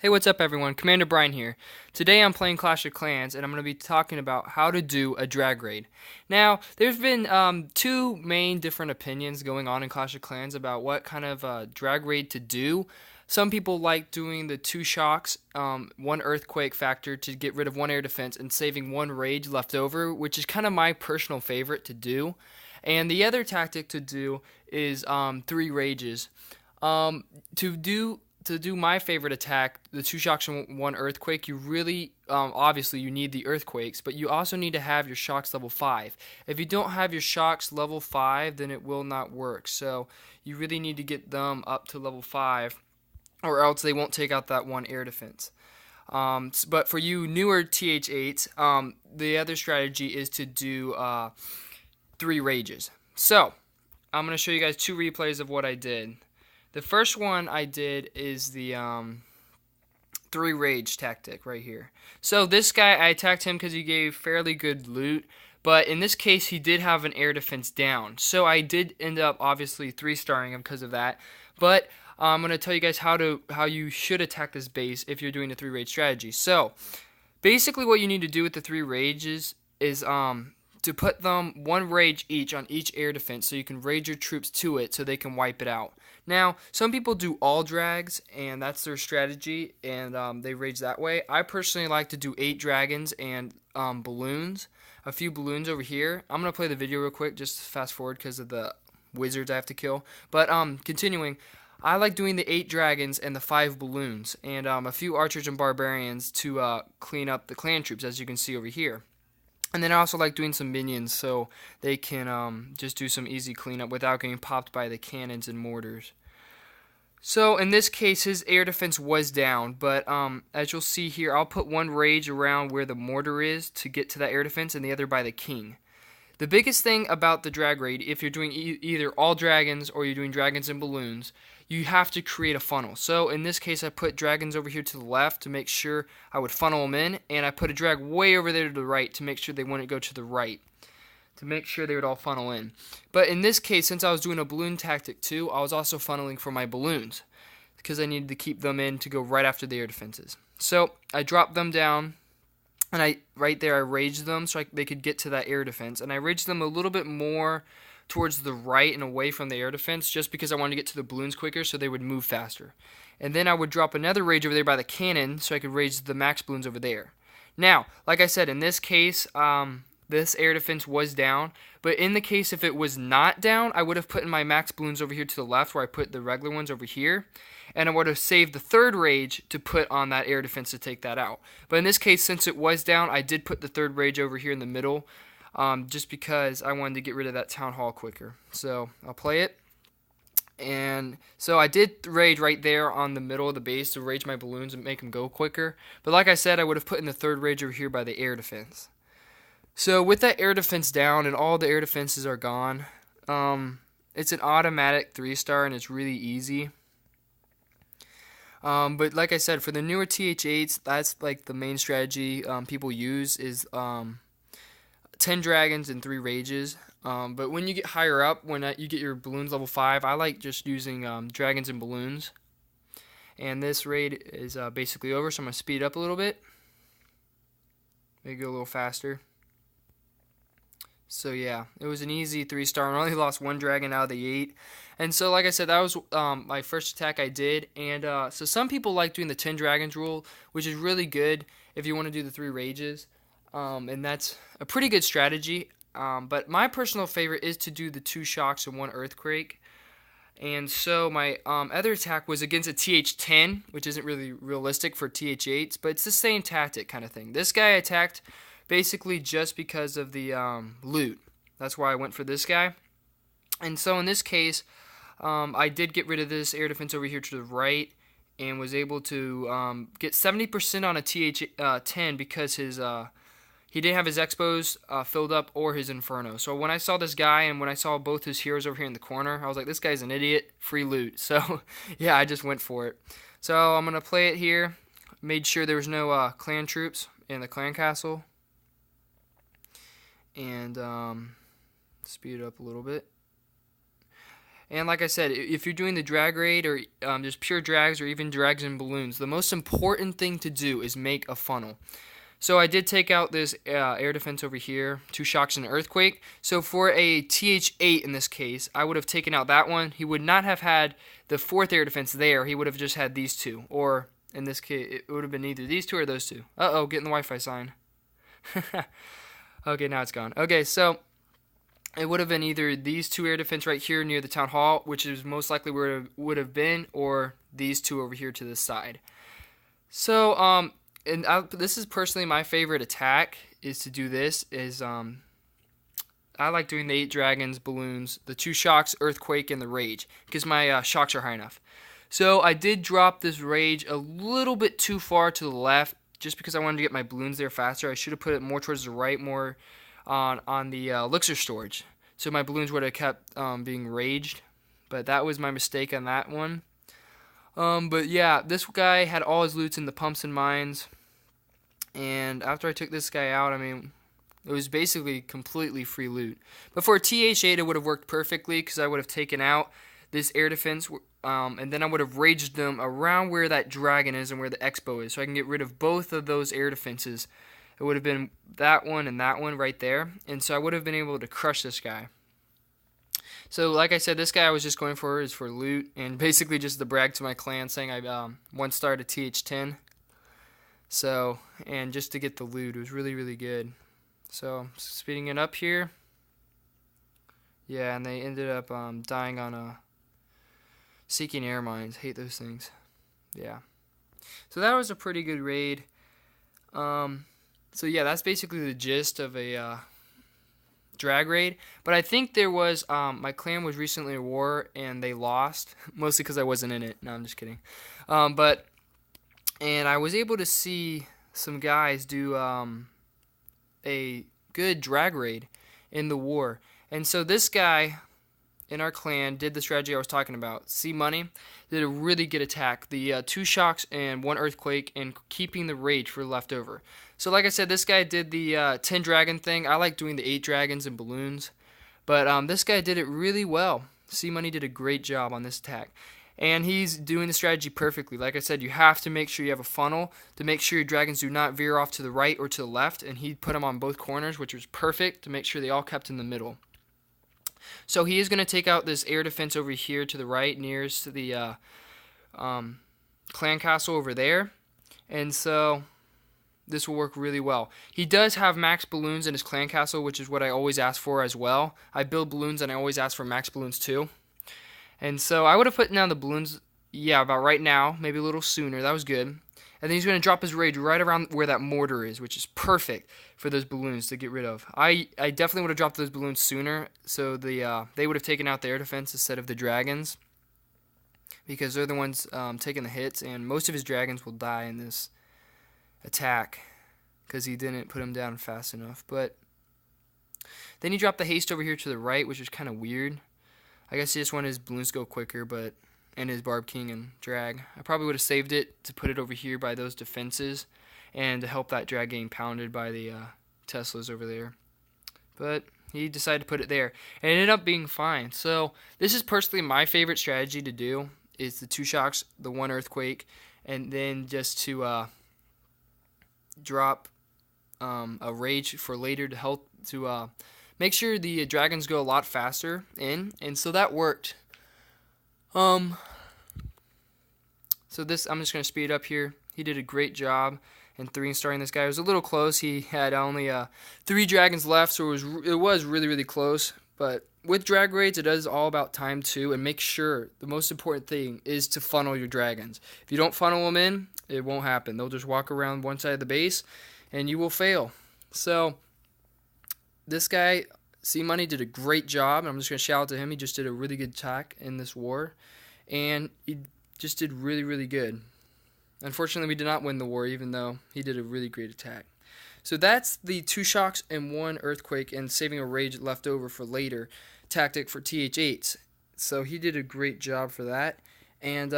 Hey, what's up everyone? Commander Brian here. Today I'm playing Clash of Clans and I'm going to be talking about how to do a drag raid. Now, there's been two main different opinions going on in Clash of Clans about what kind of drag raid to do. Some people like doing the two shocks, one earthquake factor to get rid of one air defense and saving one rage left over, which is kind of my personal favorite to do. And the other tactic to do is three rages. To do my favorite attack, the two shocks and one earthquake, you really obviously you need the earthquakes, but you also need to have your shocks level 5. If you don't have your shocks level 5, then it will not work. So you really need to get them up to level 5, or else they won't take out that one air defense. But for you newer TH8s, the other strategy is to do 3 rages. So I'm going to show you guys 2 replays of what I did. The first one I did is the 3 rage tactic right here. So this guy, I attacked him because he gave fairly good loot, but in this case he did have an air defense down. So I did end up obviously 3-starring him because of that. But I'm going to tell you guys how you should attack this base if you're doing a 3 rage strategy. So basically what you need to do with the 3 rages is to put them 1 rage each on each air defense so you can rage your troops to it so they can wipe it out. Now, some people do all drags, and that's their strategy, and they rage that way. I personally like to do 8 dragons and balloons, a few balloons over here. I'm going to play the video real quick, just fast forward because of the wizards I have to kill. But continuing, I like doing the 8 dragons and the 5 balloons, and a few archers and barbarians to clean up the clan troops, as you can see over here. And then I also like doing some minions so they can just do some easy cleanup without getting popped by the cannons and mortars. So in this case, his air defense was down, but as you'll see here, I'll put 1 rage around where the mortar is to get to that air defense and the other by the king. The biggest thing about the drag raid, if you're doing either all dragons or you're doing dragons and balloons, you have to create a funnel. So in this case, I put dragons over here to the left to make sure I would funnel them in, and I put a drag way over there to the right to make sure they wouldn't go to the right, to make sure they would all funnel in. But in this case, since I was doing a balloon tactic too, I was also funneling for my balloons because I needed to keep them in to go right after the air defenses. So I dropped them down, and right there I raged them so they could get to that air defense, and I raged them a little bit more towards the right and away from the air defense just because I wanted to get to the balloons quicker so they would move faster. And then I would drop another rage over there by the cannon so I could rage the max balloons over there. Now, like I said, in this case, this air defense was down, but in the case if it was not down, I would have put in my max balloons over here to the left where I put the regular ones over here, and I would have saved the 3rd rage to put on that air defense to take that out. But in this case, since it was down, I did put the 3rd rage over here in the middle, just because I wanted to get rid of that town hall quicker. So I'll play it. And so I did rage right there on the middle of the base to rage my balloons and make them go quicker. But like I said, I would have put in the 3rd rage over here by the air defense. So with that air defense down and all the air defenses are gone, it's an automatic 3-star and it's really easy. But like I said, for the newer TH8s, that's like the main strategy people use is 10 dragons and 3 rages. But when you get higher up, when you get your balloons level 5, I like just using dragons and balloons. And this raid is basically over, so I'm going to speed it up a little bit. Make it go a little faster. So yeah, it was an easy 3-star. I only lost 1 dragon out of the 8. And so like I said, that was my first attack I did. And so some people like doing the 10 dragons rule, which is really good if you want to do the 3 rages. And that's a pretty good strategy. But my personal favorite is to do the 2 shocks and 1 earthquake. And so my other attack was against a TH10, which isn't really realistic for TH8s, but it's the same tactic kind of thing. This guy attacked basically just because of the loot. That's why I went for this guy. And so in this case, I did get rid of this air defense over here to the right and was able to get 70% on a TH10 because he didn't have his expos filled up or his inferno. So when I saw this guy and when I saw both his heroes over here in the corner, I was like, this guy's an idiot, free loot. So yeah, I just went for it. So I'm going to play it here. Made sure there was no clan troops in the clan castle. And speed it up a little bit. And like I said, if you're doing the drag raid or just pure drags or even drags and balloons, the most important thing to do is make a funnel. So I did take out this air defense over here, 2 shocks and an earthquake. So for a TH8 in this case, I would have taken out that one. He would not have had the 4th air defense there. He would have just had these 2. Or in this case, it would have been either these 2 or those 2. Uh-oh, getting the Wi-Fi sign. Okay, now it's gone. Okay, so it would have been either these 2 air defense right here near the town hall, which is most likely where it would have been, or these 2 over here to the side. So, and this is personally my favorite attack, is to do this, I like doing the 8 dragons, balloons, the 2 shocks, earthquake, and the rage, because my shocks are high enough. So I did drop this rage a little bit too far to the left, just because I wanted to get my balloons there faster. I should have put it more towards the right, more on the elixir storage, so my balloons would have kept being raged, but that was my mistake on that one. But yeah, this guy had all his loots in the pumps and mines, and after I took this guy out, I mean, it was basically completely free loot. But for a TH8, it would have worked perfectly, because I would have taken out this air defense, and then I would have raged them around where that dragon is and where the expo is, so I can get rid of both of those air defenses. It would have been that one and that one right there, and so I would have been able to crush this guy. So like I said, this guy I was just going for is for loot, and basically just to brag to my clan, saying I 1-starred a TH10. So, and just to get the loot, it was really, really good. So, speeding it up here. Yeah, and they ended up dying on seeking air mines. Hate those things. Yeah. So that was a pretty good raid. So yeah, that's basically the gist of a drag raid. But I think there was, my clan was recently at war and they lost, mostly because I wasn't in it. No, I'm just kidding. And I was able to see some guys do a good drag raid in the war. And so this guy in our clan did the strategy I was talking about. C Money did a really good attack. The 2 shocks and 1 earthquake, and keeping the rage for leftover. So like I said, this guy did the 10 dragon thing. I like doing the 8 dragons and balloons. But this guy did it really well. C Money did a great job on this attack. And he's doing the strategy perfectly. Like I said, you have to make sure you have a funnel to make sure your dragons do not veer off to the right or to the left. And he put them on both corners, which was perfect to make sure they all kept in the middle. So he is going to take out this air defense over here to the right, nearest to the clan castle over there. And so this will work really well. He does have max balloons in his clan castle, which is what I always ask for as well. I build balloons and I always ask for max balloons too. And so I would have put down the balloons, yeah, about right now, maybe a little sooner. That was good. And then he's going to drop his rage right around where that mortar is, which is perfect for those balloons to get rid of. I definitely would have dropped those balloons sooner, so they would have taken out the air defense instead of the dragons, because they're the ones taking the hits, and most of his dragons will die in this attack because he didn't put them down fast enough. But then he dropped the haste over here to the right, which is kind of weird. I guess he just wanted his balloons to go quicker, and his Barb King and drag. I probably would have saved it to put it over here by those defenses and to help that drag getting pounded by the Teslas over there. But he decided to put it there, and it ended up being fine. So this is personally my favorite strategy to do, is the 2 shocks, the 1 earthquake, and then just to drop a rage for later to help to make sure the dragons go a lot faster in, and so that worked. So this, I'm just going to speed up here. He did a great job in 3-starring this guy. It was a little close. He had only 3 dragons left, so it was really, really close. But with drag raids, it is all about time too, and make sure the most important thing is to funnel your dragons. If you don't funnel them in, it won't happen. They'll just walk around one side of the base, and you will fail. So this guy, C Money, did a great job. I'm just going to shout out to him. He just did a really good attack in this war, and he just did really, really good. Unfortunately, we did not win the war, even though he did a really great attack. So that's the 2 shocks and 1 earthquake and saving a rage left over for later tactic for TH8s. So he did a great job for that. And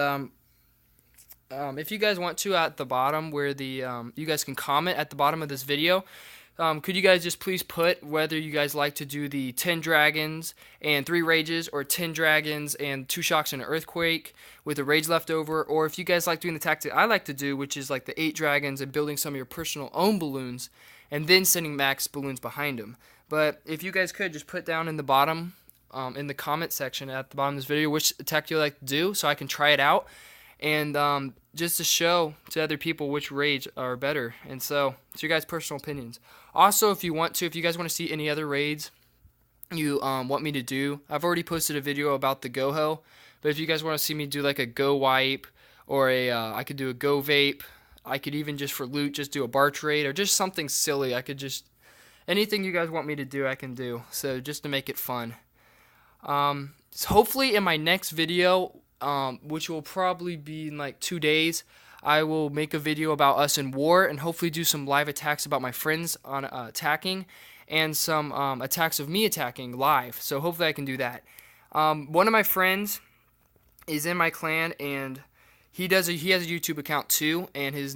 if you guys want to, at the bottom where the you guys can comment at the bottom of this video, could you guys just please put whether you guys like to do the 10 dragons and 3 rages, or 10 dragons and 2 shocks and an earthquake with a rage left over, or if you guys like doing the tactic I like to do, which is like the 8 dragons and building some of your personal own balloons and then sending max balloons behind them. But if you guys could just put down in the bottom, in the comment section at the bottom of this video, which attack you like to do so I can try it out, and just to show to other people which raids are better. And so it's your guys' personal opinions. Also, if you guys want to see any other raids you want me to do, I've already posted a video about the Goho, but if you guys want to see me do like a Go Wipe, or I could do a Go Vape, I could even just for loot just do a Barch raid, or just something silly. I could just, anything you guys want me to do I can do, so just to make it fun. So hopefully in my next video, which will probably be in like 2 days, I will make a video about us in war, and hopefully do some live attacks about my friends on attacking, and some attacks of me attacking live. So hopefully I can do that. One of my friends is in my clan, and he has a YouTube account too, and his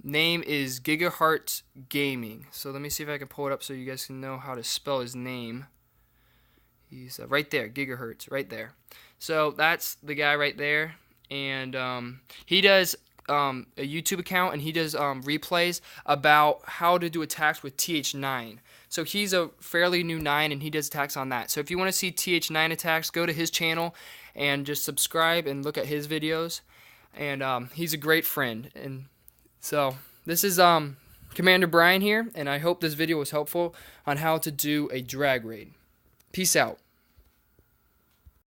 name is Gigahertz Gaming. So let me see if I can pull it up so you guys can know how to spell his name. He's right there, Gigahertz, right there. So that's the guy right there, and he does a YouTube account, and he does replays about how to do attacks with TH9. So he's a fairly new 9, and he does attacks on that. So if you want to see TH9 attacks, go to his channel and just subscribe and look at his videos. And he's a great friend. And so this is Commander Brian here, and I hope this video was helpful on how to do a drag raid. Peace out.